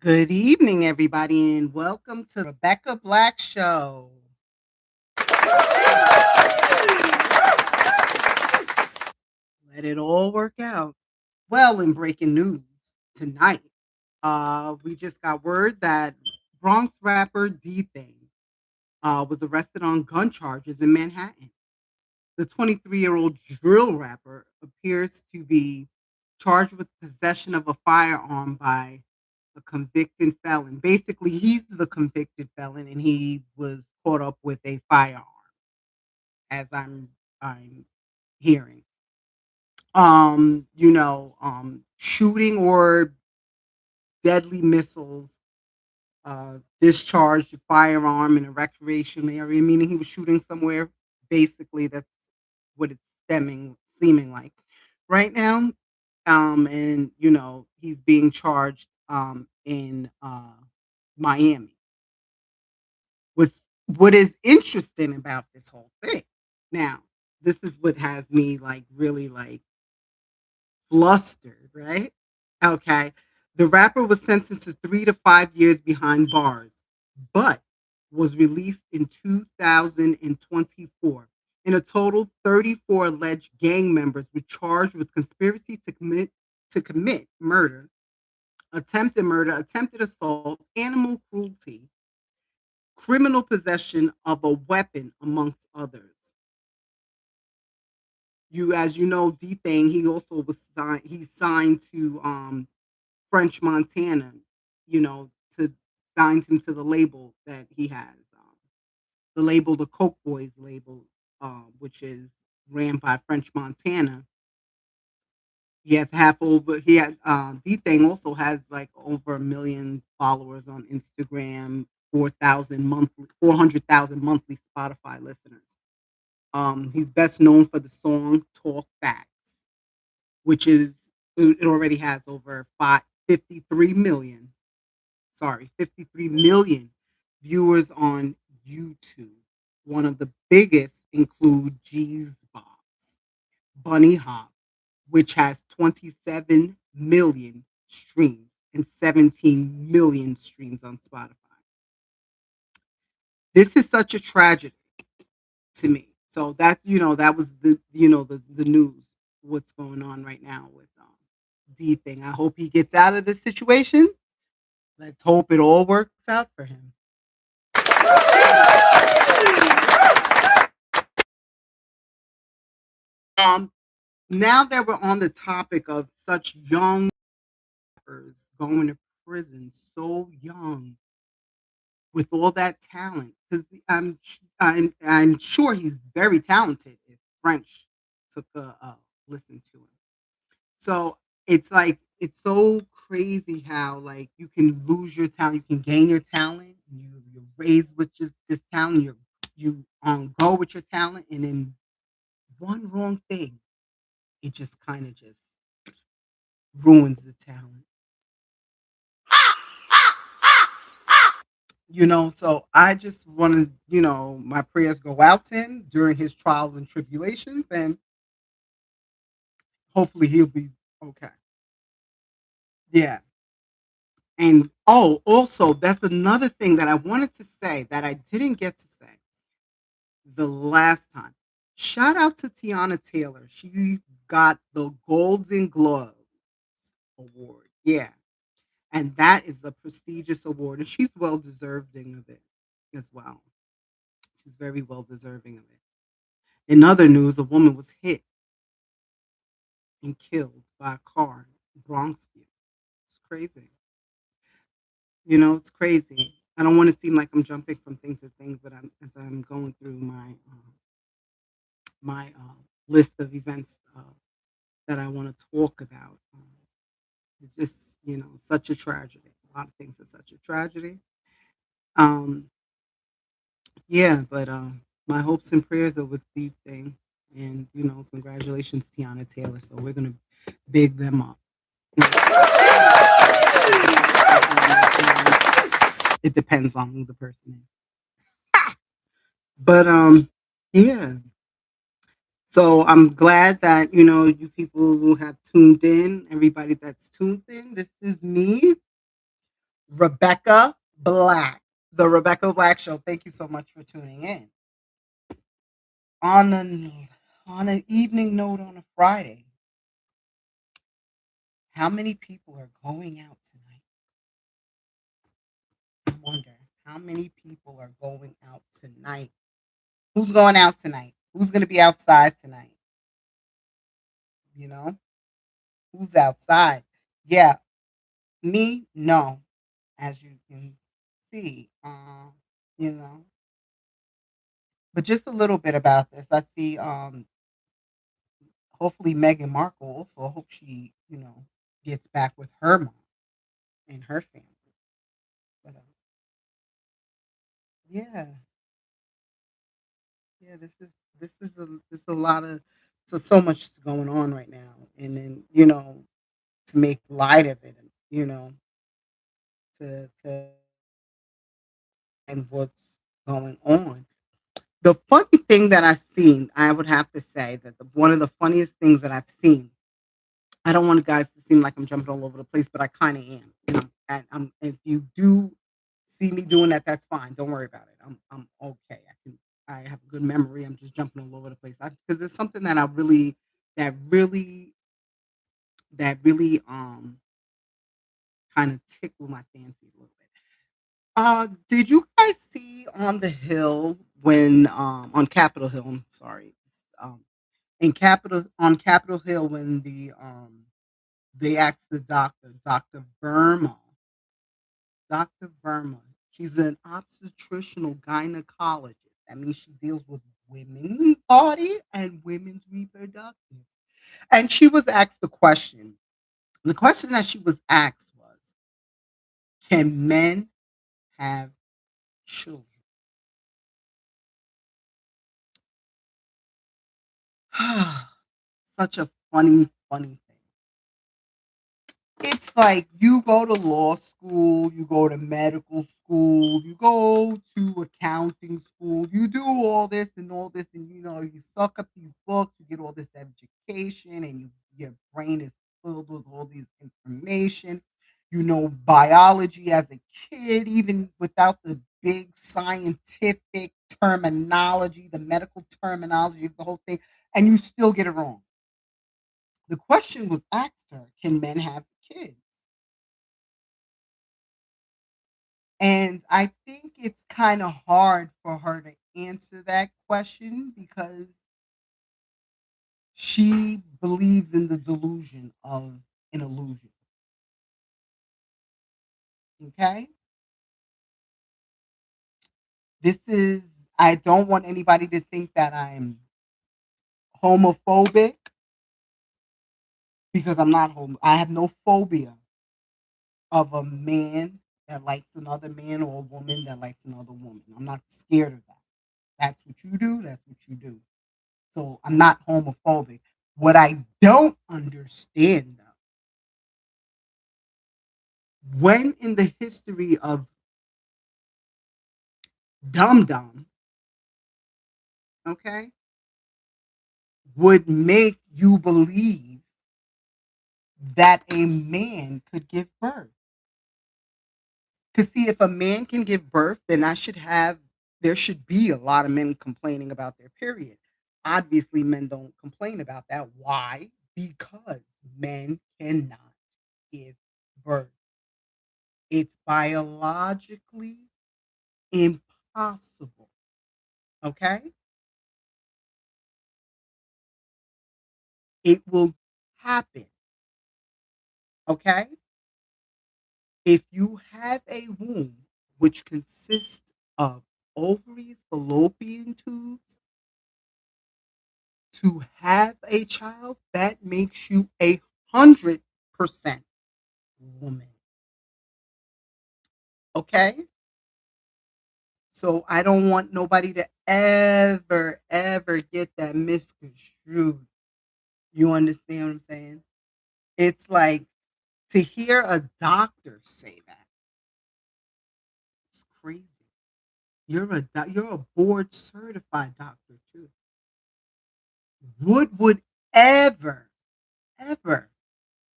Good evening, everybody, and welcome to Rebecca Black Show. Let it all work out. Well, in breaking news tonight, we just got word that Bronx rapper Dthang was arrested on gun charges in Manhattan. The 23-year-old drill rapper appears to be charged with possession of a firearm by a convicted felon. Basically, he's the convicted felon, and he was caught up with a firearm, as I'm hearing. Shooting or deadly missiles, discharged a firearm in a recreation area, meaning he was shooting somewhere. Basically, that's what it's seeming like right now. And he's being charged in Miami. What is interesting about this whole thing. Now, this is what has me like really like flustered, right? Okay. The rapper was sentenced to 3 to 5 years behind bars, but was released in 2024. In a total, 34 alleged gang members were charged with conspiracy to commit murder, attempted assault, animal cruelty, criminal possession of a weapon, amongst others. As you know, D Thing, he also was signed. He signed to French Montana, to signed him to the label that he has, the label, the Coke Boys label, which is ran by French Montana. He has half over. He had D Thing also has like over 1 million followers on Instagram, 400,000 monthly Spotify listeners. He's best known for the song "Talk Facts," which is it already has over 53 million. Sorry, 53 million viewers on YouTube. One of the biggest include G's Box, Bunny Hop, which has 27 million streams and 17 million streams on Spotify. This is such a tragedy to me. So that was the news. What's going on right now with D thing? I hope he gets out of this situation. Let's hope it all works out for him. Um, Now that we're on the topic of such young rappers going to prison so young with all that talent, because I'm sure he's very talented. If French took a listen to him, so it's like it's so crazy how like you can lose your talent, you can gain your talent, you're raised with this talent, you go with your talent, and then one wrong thing, it just kind of just ruins the talent. So I just want to, my prayers go out to him during his trials and tribulations, and hopefully he'll be okay. Yeah. And also, that's another thing that I wanted to say that I didn't get to say the last time. Shout out to Tiana Taylor. She got the Golden Glove Award. Yeah. And that is a prestigious award, and she's well deserving of it as well. She's very well deserving of it. In other news, a woman was hit and killed by a car in Bronxville. It's crazy. It's crazy. I don't want to seem like I'm jumping from thing to thing, but as I'm going through my list of events that I want to talk about. It's just such a tragedy. A lot of things are such a tragedy. Um, yeah, but my hopes and prayers are with Deep Thing, and congratulations, Tiana Taylor. So we're gonna big them up. It depends on who the person is. But yeah. So I'm glad that you people who have tuned in, everybody that's tuned in. This is me Rebecca Black, the Rebecca Black Show. Thank you so much for tuning in. On an evening note on a Friday, how many people are going out tonight? I wonder how many people are going out tonight. Who's going out tonight? Who's going to be outside tonight? You know, who's outside? Yeah, me, no. As you can see, you know, but just a little bit about this. I see, hopefully Meghan Markle also, I hope she, gets back with her mom and her family. But yeah, yeah, this is a lot of so much going on right now, and then to make light of it, and to and what's going on. The funny thing that I've seen, I would have to say that one of the funniest things that I've seen. I don't want you guys to seem like I'm jumping all over the place, but I kind of am. And if you do see me doing that, that's fine. Don't worry about it. I'm okay. I have a good memory. I'm just jumping all over the place because it's something that that really that really kind of tickled my fancy a little bit. Did you guys see on the hill when on Capitol Hill? I'm sorry, um, in Capitol Hill when they asked the doctor, Dr. Verma. She's an obstetrical gynecologist. That means she deals with women's body and women's reproductive. And she was asked the question. The question that she was asked was, "Can men have children?" Such a funny thing. It's like you go to law school, you go to medical school, you go to accounting school, you do all this, and you suck up these books, you get all this education, and your brain is filled with all these information. You know biology as a kid, even without the big scientific terminology, the medical terminology of the whole thing, and you still get it wrong. The question was asked her, can men have kids? And I think it's kind of hard for her to answer that question because she believes in the delusion of an illusion. Okay? This is, I don't want anybody to think that I'm homophobic because I'm not I have no phobia of a man that likes another man or a woman that likes another woman. I'm not scared of that. That's what you do, that's what you do. So I'm not homophobic. What I don't understand, though, when in the history of Dum Dum, okay, would make you believe that a man could give birth. Because see, if a man can give birth, then there should be a lot of men complaining about their period. Obviously, men don't complain about that. Why? Because men cannot give birth. It's biologically impossible. Okay? It will happen. Okay? If you have a womb which consists of ovaries, fallopian tubes, to have a child, that makes you 100% woman. Okay? So I don't want nobody to ever get that misconstrued. You understand what I'm saying? It's like to hear a doctor say that, it's crazy. You're a board certified doctor too. What would ever, ever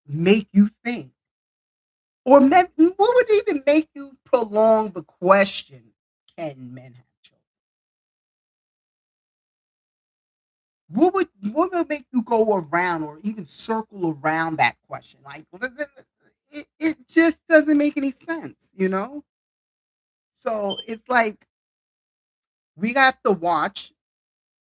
make you think, Or what would even make you prolong the question, can men have children? What would make you go around or even circle around that question? Like it just doesn't make any sense, you know? So it's like we got to watch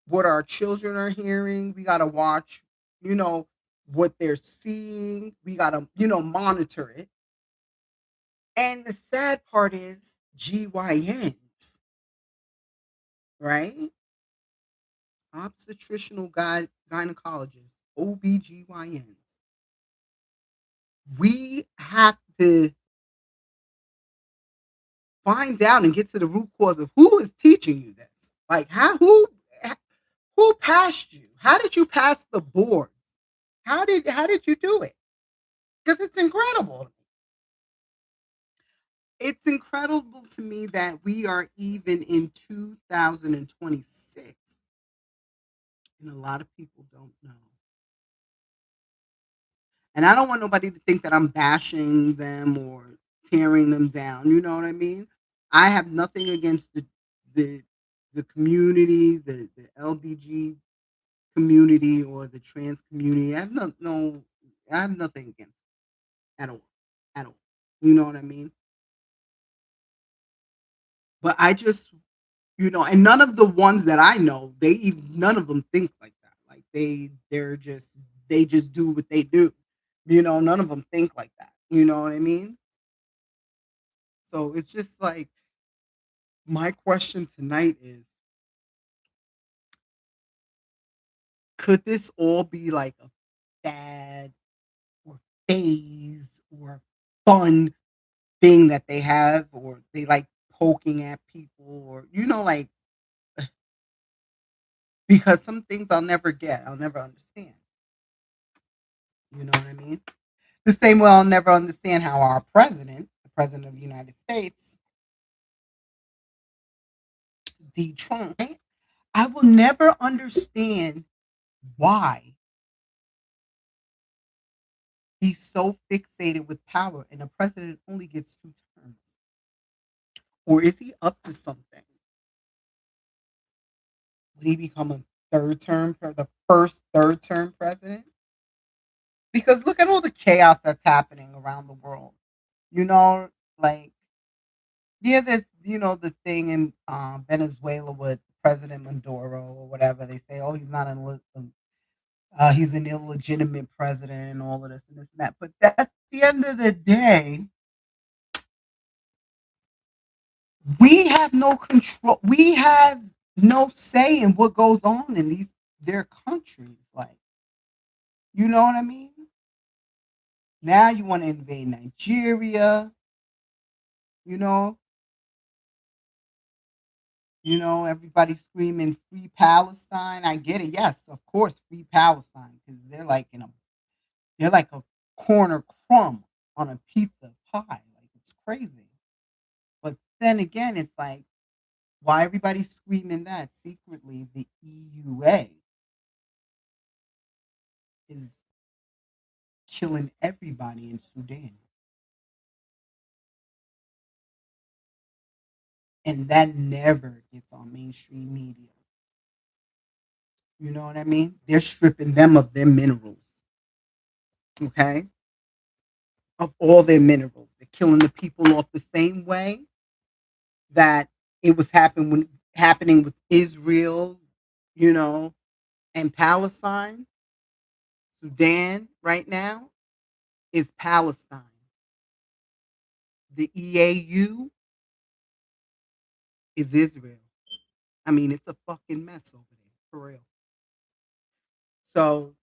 what our children are hearing. We got to watch, you know, what they're seeing. We got to, monitor it. And the sad part is GYNs, right? Obstetritional gynecologists, OBGYNs. We have to find out and get to the root cause of who is teaching you this. Like who passed you? How did you pass the board? How did you do it? Because it's incredible. It's incredible to me that we are even in 2026 and a lot of people don't know. And I don't want nobody to think that I'm bashing them or tearing them down. You know what I mean? I have nothing against the the community, the LBG community or the trans community. I have no I have nothing against it at all. At all. You know what I mean? But I just, and none of the ones that I know, none of them think like that. Like they just do what they do. None of them think like that. You know what I mean? So it's just like my question tonight is, could this all be like a fad or phase or fun thing that they have, or they like poking at people, or like, because some things I'll never get, I'll never understand. You know what I mean? The same way I'll never understand how our president, the president of the United States, Trump, right? I will never understand why he's so fixated with power and the president only gets 2 terms. Or is he up to something? Would he become a third term, the first third term president? Because look at all the chaos that's happening around the world. You know, like, yeah, there's, the thing in Venezuela with President Maduro or whatever. They say, oh, he's an illegitimate president and all of this and this and that. But at the end of the day, we have no control. We have no say in what goes on in their countries. Like, you know what I mean? Now you want to invade Nigeria. You know, everybody's screaming free Palestine. I get it. Yes, of course, free Palestine, because they're like a corner crumb on a pizza pie. Like, it's crazy. But then again, it's like, why everybody's screaming that? Secretly, the EUA is killing everybody in Sudan. And that never gets on mainstream media. You know what I mean? They're stripping them of their minerals, okay? Of all their minerals. They're killing the people off the same way that it was happening with Israel, you know, and Palestine. Sudan right now is Palestine. The EAU is Israel. I mean, it's a fucking mess over there, for real. So,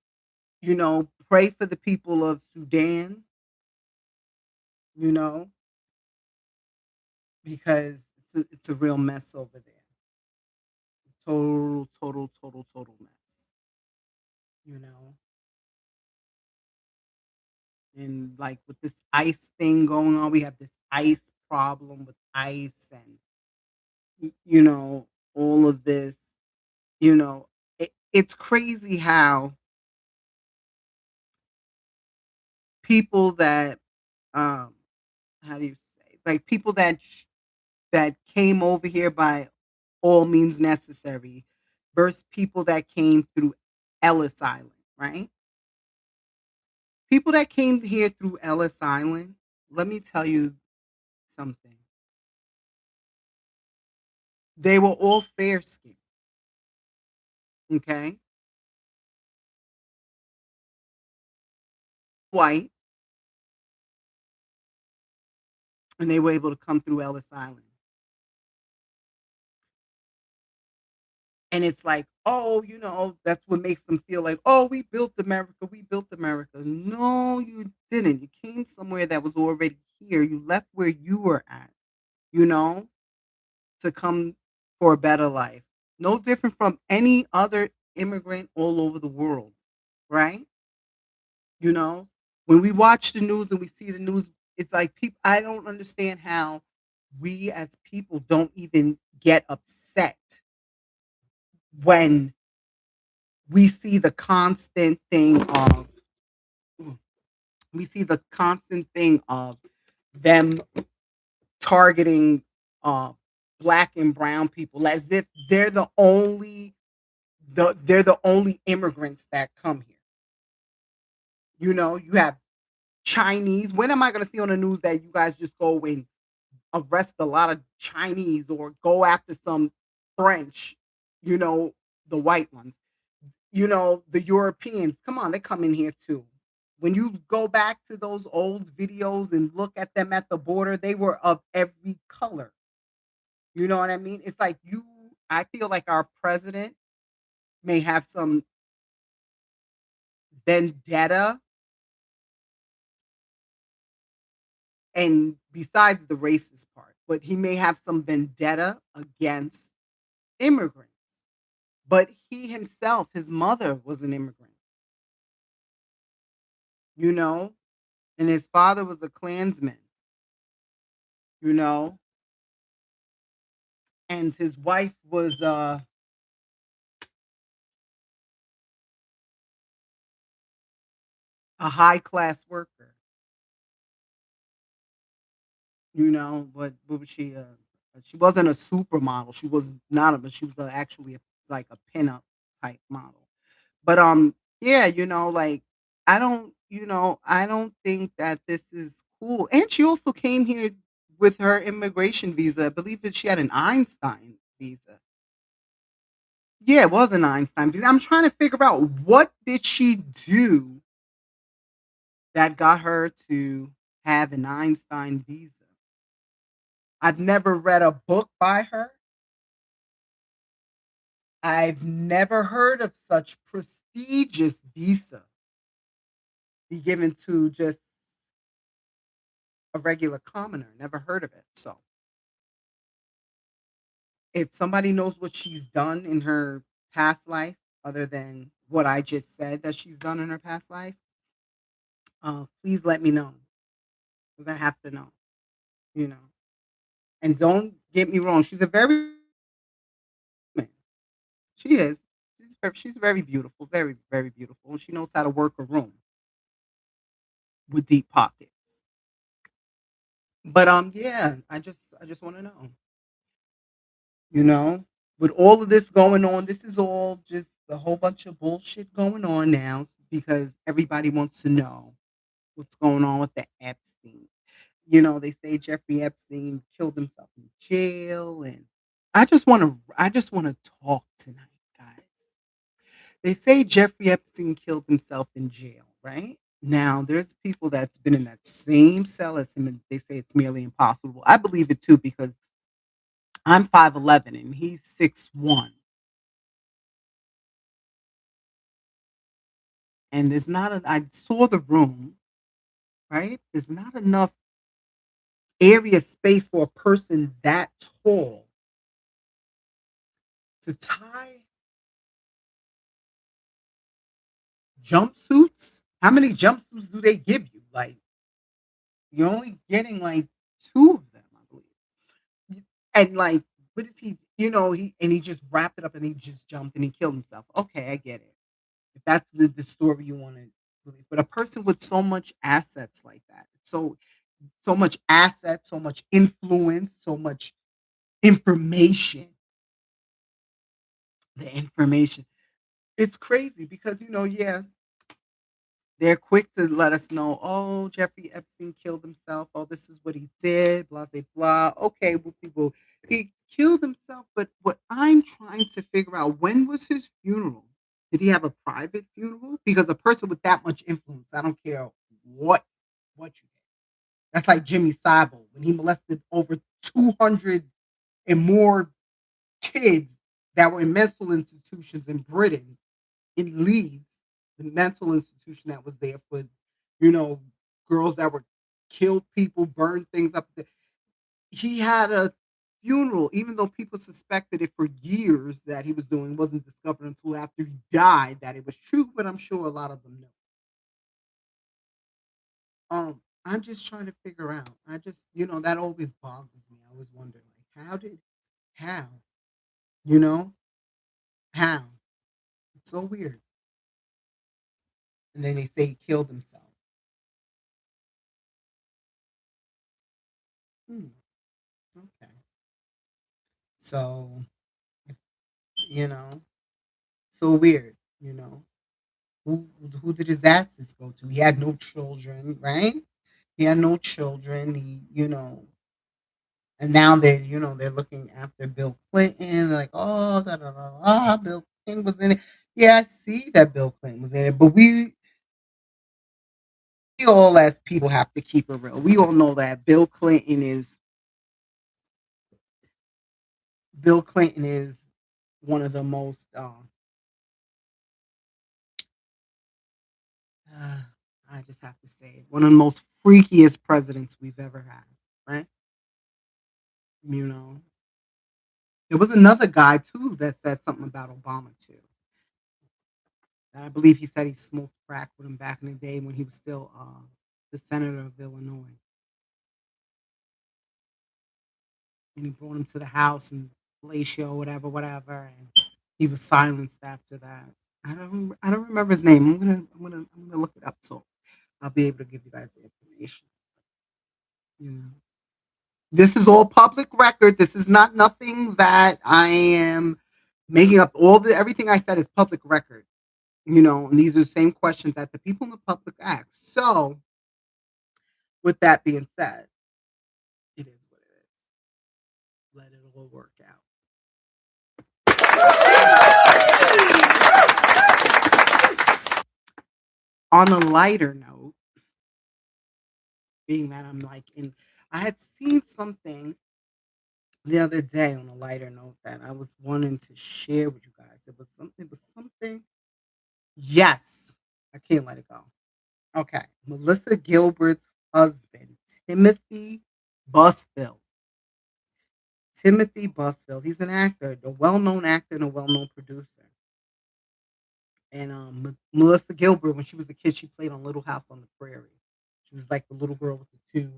pray for the people of Sudan, you know, because it's a real mess over there. Total, total, total, total mess, you know. And like with this ice thing going on, we have this ice problem with ice and, all of this, it's crazy how people that, um, how do you say, like, people that came over here by all means necessary versus people that came through Ellis Island, right? People that came here through Ellis Island, let me tell you something. They were all fair skinned, okay? White, and they were able to come through Ellis Island. And it's like, oh, that's what makes them feel like, oh, we built America, we built America. No, you didn't. You came somewhere that was already here. You left where you were at, you know, to come for a better life. No different from any other immigrant all over the world, right? You know, when we watch the news and we see the news, it's like people, I don't understand how we as people don't even get upset when we see the constant thing of we see the constant thing of them targeting uh black and brown people as if they're the only immigrants that come here. You have Chinese. When am I going to see on the news that you guys just go and arrest a lot of Chinese or go after some French, you know, the white ones? The Europeans, come on, they come in here too. When you go back to those old videos and look at them at the border, they were of every color. You know what I mean? It's like I feel like our president may have some vendetta, and besides the racist part, but he may have some vendetta against immigrants. But he himself, his mother was an immigrant, you know, and his father was a Klansman, you know, and his wife was a high class worker, but was she? She wasn't a supermodel. She was not, but she was actually like a pinup type model. But yeah, like I don't think that this is cool. And she also came here with her immigration visa. I believe that she had an Einstein visa. Yeah, it was an Einstein visa. I'm trying to figure out what did she do that got her to have an Einstein visa. I've never read a book by her. I've never heard of such prestigious visa be given to just a regular commoner. Never heard of it. So, if somebody knows what she's done in her past life, other than what I just said that she's done in her past life, please let me know because I have to know. You know, and don't get me wrong, she's a very she is. She's very beautiful, very, very beautiful. And she knows how to work a room with deep pockets. But yeah, I just want to know, you know, with all of this going on, this is all just a whole bunch of bullshit going on now because everybody wants to know what's going on with the Epstein. They say Jeffrey Epstein killed himself in jail, and I just want to talk tonight, guys. They say Jeffrey Epstein killed himself in jail, right? Now, there's people that's been in that same cell as him, and they say it's merely impossible. I believe it too because I'm 5'11" and he's 6'1", and there's not. I saw the room, right? There's not enough area space for a person that tall to tie jumpsuits. How many jumpsuits do they give you? Like you're only getting like two of them, I believe. And like, what is he? He just wrapped it up and he just jumped and he killed himself. Okay, I get it. If that's the story you want to believe, but a person with so much assets like that, so so much asset, so much influence, so much information. The information. It's crazy because, yeah, they're quick to let us know, "Oh, Jeffrey Epstein killed himself. Oh, this is what he did, blah, blah, blah." Okay, well, people, he killed himself, but what I'm trying to figure out, when was his funeral? Did he have a private funeral? Because a person with that much influence, I don't care what you get. That's like Jimmy Savile when he molested over 200 and more kids that were in mental institutions in Britain, in Leeds, the mental institution that was there for, you know, girls that were killed people, burned things up. He had a funeral, even though people suspected it for years that he was doing, wasn't discovered until after he died that it was true, but I'm sure a lot of them know. I'm just trying to figure out. I just, that always boggles me. I always wonder, like, how, you know, how? It's so weird. And then they say he killed himself. Hmm, okay. So, you know, so weird, Who who did his asses go to? He had no children, right? He had no children. And now they're looking after Bill Clinton, like, oh, da, da, da, da, Bill Clinton was in it. Yeah, I see that Bill Clinton was in it, but we all as people have to keep it real. We all know that Bill Clinton is one of the most uh, I just have to say it, one of the most freakiest presidents we've ever had, right? You know, there was another guy too that said something about Obama too. I believe he said he smoked crack with him back in the day when he was still the senator of Illinois, and he brought him to the house and fellatio, whatever, whatever, and he was silenced after that. I don't remember his name. I'm gonna look it up so I'll be able to give you guys the information. Yeah. This is all public record. This is not nothing that I am making up. Everything I said is public record. And these are the same questions that the people in the public ask. So, with that being said, it is what it is. Let it all work out. On a lighter note, being that I'm like I had seen something the other day on a lighter note that I was wanting to share with you guys. It was something. Yes, I can't let it go. Okay, Melissa Gilbert's husband, Timothy Busfield. Timothy Busfield. He's an actor, a well-known actor and a well-known producer. And Melissa Gilbert, when she was a kid, she played on Little House on the Prairie. She was like the little girl with the two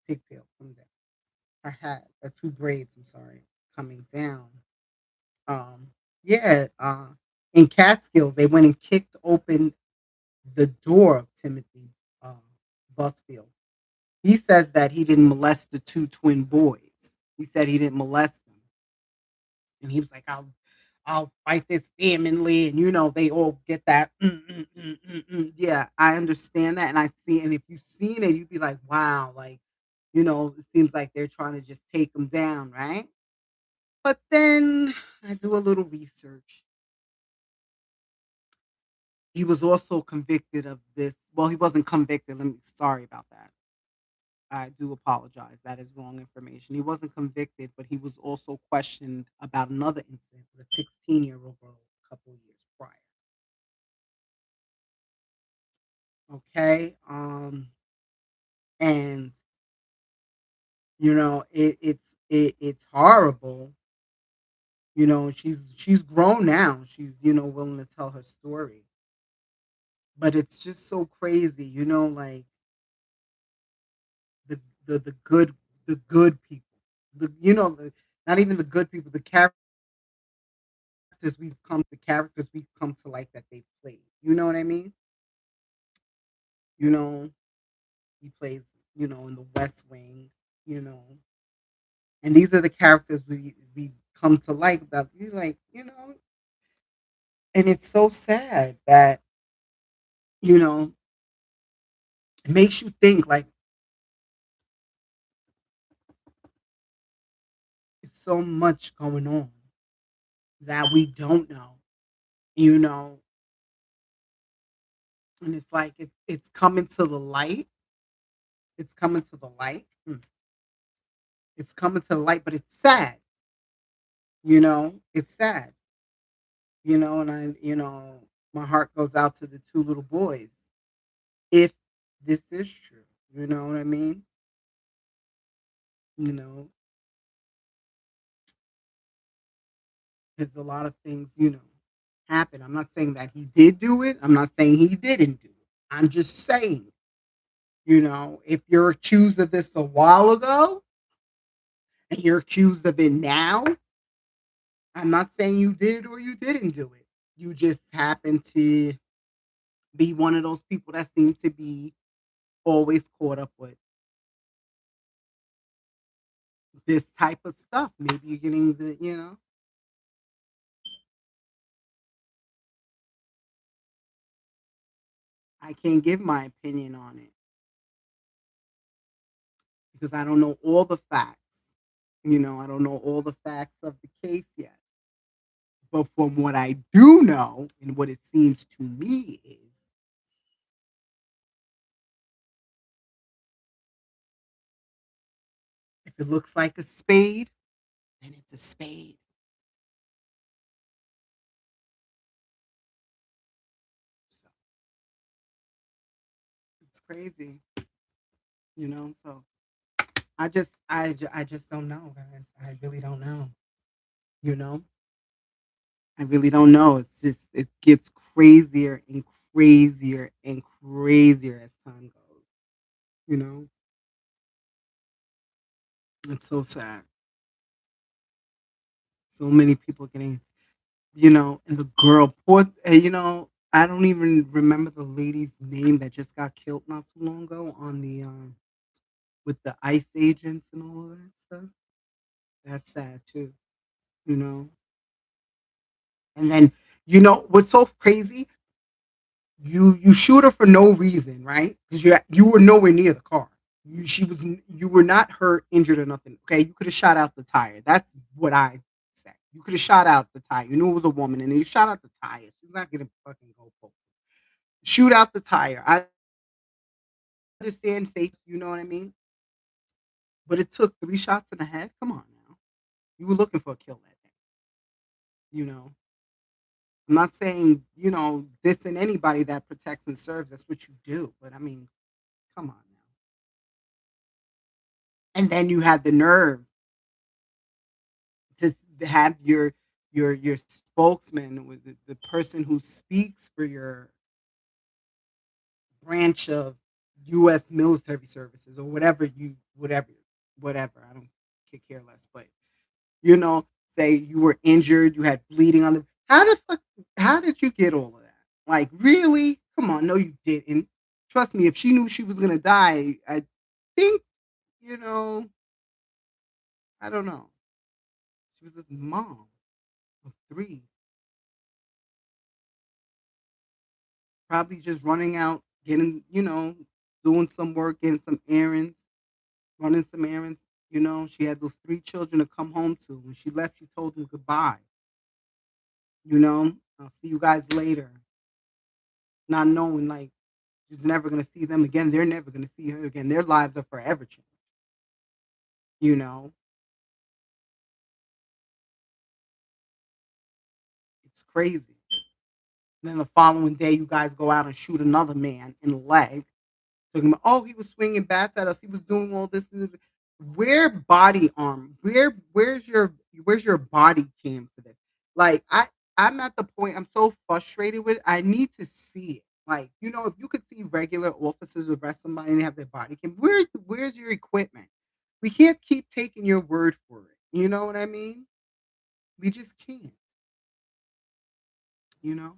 pigtails coming down. Her hat, two braids. I'm sorry, coming down. Um, yeah. In Catskills, they went and kicked open the door of Timothy uh, Busfield. He says that he didn't molest the two twin boys. He said he didn't molest them, and he was like, "I'll fight this vehemently," and they all get that. Yeah, I understand that, and I see, and if you've seen it, you'd be like, "Wow!" Like, it seems like they're trying to just take him down, right? But then I do a little research. He was also convicted of this. Well, he wasn't convicted. Sorry about that. I do apologize. That is wrong information. He wasn't convicted, but he was also questioned about another incident with a 16-year-old girl a couple of years prior. Okay. And it's horrible. She's grown now. She's willing to tell her story. But it's just so crazy, like the the good people. Not even the good people, the characters we've come to like that they played. You know what I mean? You know, he plays. in the West Wing, you know, and these are the characters we come to like about you, like, and it's so sad that, you know, it makes you think like it's so much going on that we don't know, you know, and it's like it's coming to the light. It's coming to the light. It's coming to the light, but it's sad, it's sad, and my heart goes out to the two little boys. If this is true, you know what I mean? You know, there's a lot of things, happen. I'm not saying that he did do it. I'm not saying he didn't do it. I'm just saying, if you're accused of this a while ago and you're accused of it now, I'm not saying you did it or you didn't do it. You just happen to be one of those people that seem to be always caught up with this type of stuff. Maybe you're getting I can't give my opinion on it because I don't know all the facts. I don't know all the facts of the case yet. But from what I do know and what it seems to me is if it looks like a spade, then it's a spade. So it's crazy, So I just don't know, guys. I really don't know. You know, I really don't know. It's just it gets crazier and crazier and crazier as time goes. You know, it's so sad. So many people getting, and the girl, poor, I don't even remember the lady's name that just got killed not too long ago on the with the ICE agents and all of that stuff. That's sad too. You know, and then what's so crazy? You shoot her for no reason, right? Because you were nowhere near the car. You were not hurt, injured, or nothing. Okay, you could have shot out the tire. That's what I say. You could have shot out the tire. You knew it was a woman, and then you shot out the tire. She's not gonna fucking go for it. Shoot out the tire. I understand safety. You know what I mean? But it took 3 shots in the head. Come on now. You were looking for a kill that day. You know. I'm not saying dissing anybody that protects and serves. That's what you do. But I mean, come on now. And then you had the nerve to have your spokesman with the person who speaks for your branch of U.S. military services or whatever. I don't could care less, but you know, say you were injured, you had bleeding on the. How did you get all of that? Like really? Come on, no, you didn't. Trust me, if she knew she was gonna die, I think you know. I don't know. She was a mom of three, probably just running out, getting doing some work, getting some errands, running some errands. She had those 3 children to come home to. When she left, she told them goodbye. I'll see you guys later. Not knowing like she's never gonna see them again. They're never gonna see her again. Their lives are forever changed. You know, it's crazy. And then the following day, you guys go out and shoot another man in the leg. Talking about, oh, he was swinging bats at us. He was doing all this. Where body arm? Where's your body cam for this? Like I'm at the point. I'm so frustrated with it. I need to see it. Like if you could see regular officers arrest somebody and they have their body cam, where's your equipment? We can't keep taking your word for it. You know what I mean? We just can't. You know.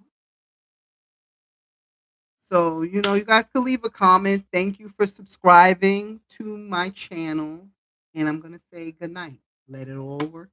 So, you guys can leave a comment. Thank you for subscribing to my channel. And I'm going to say good night. Let it all work